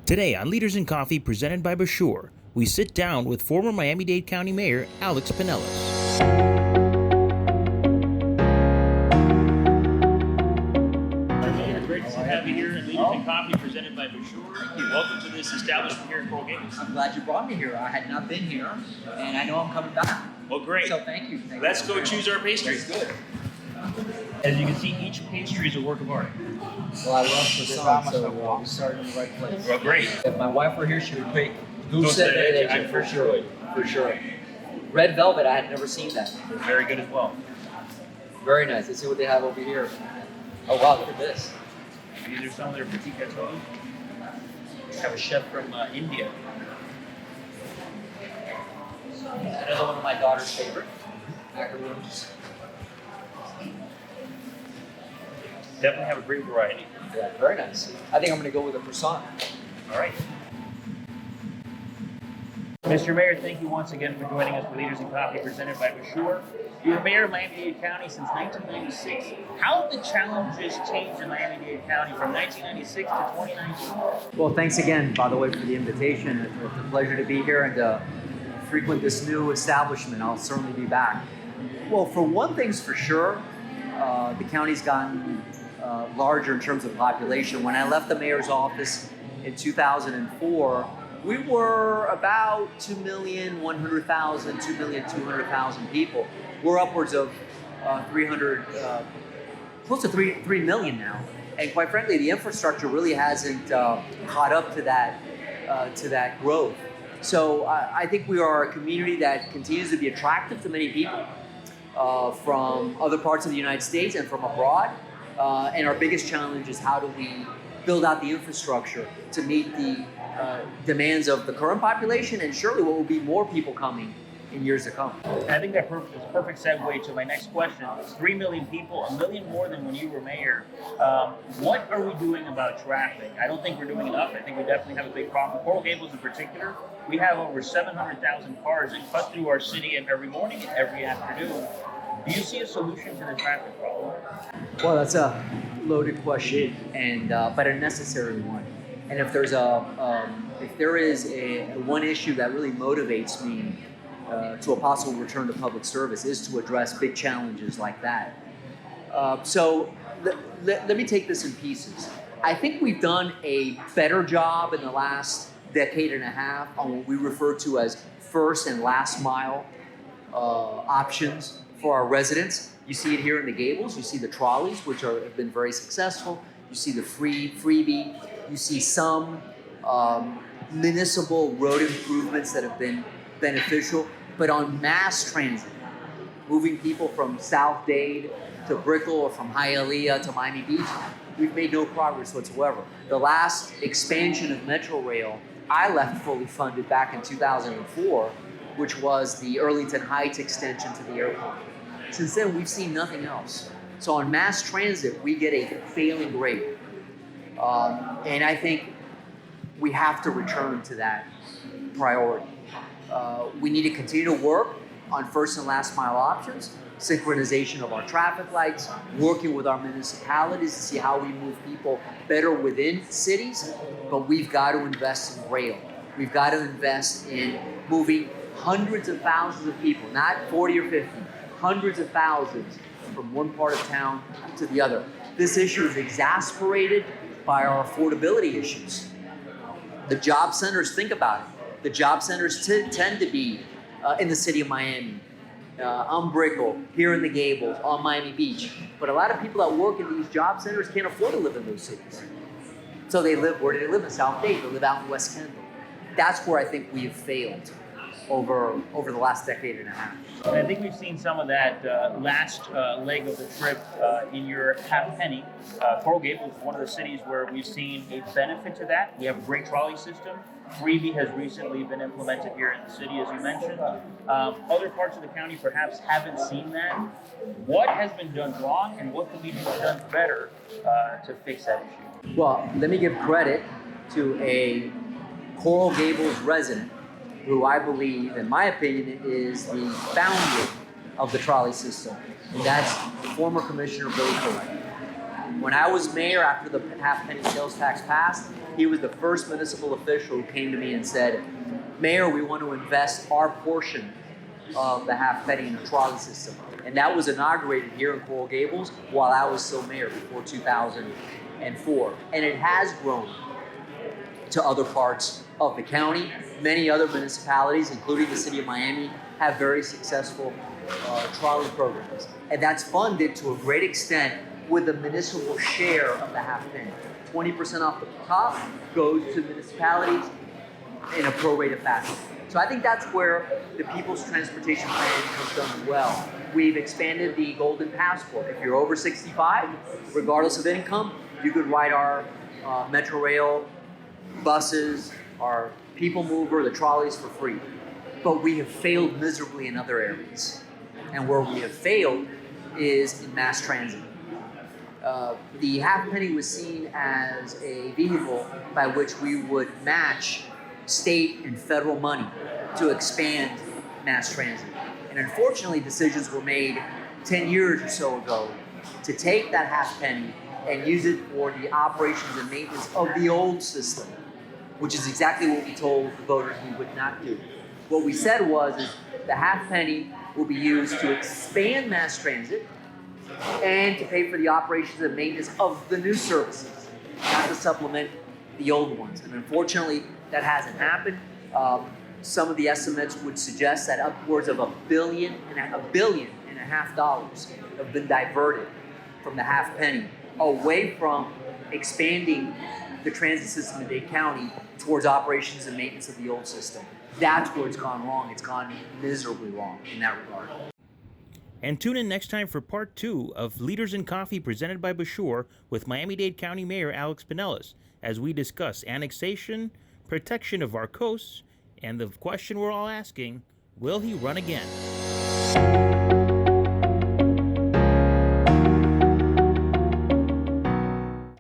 Today on Leaders in Coffee, presented by Bachour, we sit down with former Miami-Dade County Mayor Alex Penelas. Great to have you here at Leaders in Coffee, presented by Bachour. Welcome to this establishment here in Coral Gables. I'm glad you brought me here. I had not been here, and I know I'm coming back. Well, great. So thank you. Let's go choose our pastries. That's good. As you can see, each pastry is a work of art. Well, I love croissants, so we started in the right place. Well, great. If my wife were here, she would pick Dulce de leche, leche for sure. For sure. Red velvet, I had never seen that. Very good as well. Very nice. Let's see what they have over here. Oh wow, look at this. These are some of their petit gâteaux. We have a chef from India. Another one of my daughter's favorite. Macaroons. Definitely have a great variety. Yeah, very nice. I think I'm going to go with a croissant. All right. Mr. Mayor, thank you once again for joining us for Leaders in Coffee, presented by Bachour. You were mayor of Miami-Dade County since 1996. How have the challenges changed in Miami-Dade County from 1996 to 2019? Well, thanks again, by the way, for the invitation. It's a pleasure to be here and to frequent this new establishment. I'll certainly be back. Well, for one thing's for sure, the county's gotten larger in terms of population. When I left the mayor's office in 2004, we were about 2,100,000, 2,200,000 people. We're upwards of 300, close to 3 million now. And quite frankly, the infrastructure really hasn't caught up to that growth. So I think we are a community that continues to be attractive to many people from other parts of the United States and from abroad. And our biggest challenge is how do we build out the infrastructure to meet the demands of the current population and surely what will be more people coming in years to come. I think that is a perfect segue to my next question. 3 million people, 1 million more than when you were mayor. What are we doing about traffic? I don't think we're doing enough. I think we definitely have a big problem. Coral Gables in particular, we have over 700,000 cars that cut through our city every morning and every afternoon. Do you see a solution to the traffic problem? Well, that's a loaded question, and but a necessary one. And if there is one issue that really motivates me to a possible return to public service is to address big challenges like that. So let me take this in pieces. I think we've done a better job in the last decade and a half on what we refer to as first and last mile options for our residents. You see it here in the Gables. You see the trolleys, which have been very successful. You see the freebie. You see some municipal road improvements that have been beneficial. But on mass transit, moving people from South Dade to Brickell or from Hialeah to Miami Beach, we've made no progress whatsoever. The last expansion of Metro Rail, I left fully funded back in 2004, which was the Arlington Heights extension to the airport. Since then, we've seen nothing else. So on mass transit, we get a failing grade. And I think we have to return to that priority. We need to continue to work on first and last mile options, synchronization of our traffic lights, working with our municipalities to see how we move people better within cities, but we've got to invest in rail. We've got to invest in moving hundreds of thousands of people, not 40 or 50, hundreds of thousands from one part of town to the other. This issue is exacerbated by our affordability issues. The job centers, think about it. The job centers tend to be in the city of Miami, on Brickell, here in the Gables, on Miami Beach. But a lot of people that work in these job centers can't afford to live in those cities. So they live, where do they live? In South Dade. They live out in West Kendall. That's where I think we have failed over the last decade and a half. And I think we've seen some of that last leg of the trip in your half penny. Coral Gables is one of the cities where we've seen a benefit to that. We have a great trolley system. Freebie has recently been implemented here in the city, as you mentioned. Other parts of the county perhaps haven't seen that. What has been done wrong and what can be done better to fix that issue? Well, let me give credit to a Coral Gables resident who I believe, in my opinion, is the founder of the trolley system. And that's former Commissioner Bachour. When I was mayor, after the half penny sales tax passed, he was the first municipal official who came to me and said, Mayor, we want to invest our portion of the half penny in the trolley system. And that was inaugurated here in Coral Gables while I was still mayor before 2004. And it has grown to other parts of the county. Many other municipalities, including the city of Miami, have very successful trolley programs. And that's funded to a great extent with the municipal share of the half penny. 20% off the top goes to municipalities in a prorated fashion. So I think that's where the People's Transportation Plan has done well. We've expanded the Golden Passport. If you're over 65, regardless of income, you could ride our Metro Rail buses, our People Mover, the trolleys for free. But we have failed miserably in other areas. And where we have failed is in mass transit. The half penny was seen as a vehicle by which we would match state and federal money to expand mass transit. And unfortunately, decisions were made 10 years or so ago to take that half penny and use it for the operations and maintenance of the old system, which is exactly what we told the voters we would not do. What we said was is the half penny will be used to expand mass transit and to pay for the operations and maintenance of the new services, not to supplement the old ones. And unfortunately, that hasn't happened. Some of the estimates would suggest that upwards of $1.5 billion have been diverted from the half penny away from expanding the transit system in Dade County towards operations and maintenance of the old system. That's where it's gone wrong. It's gone miserably wrong in that regard. And tune in next time for part 2 of Leaders in Coffee presented by Bachour with Miami-Dade County Mayor Alex Penelas as we discuss annexation, protection of our coasts, and the question we're all asking, will he run again?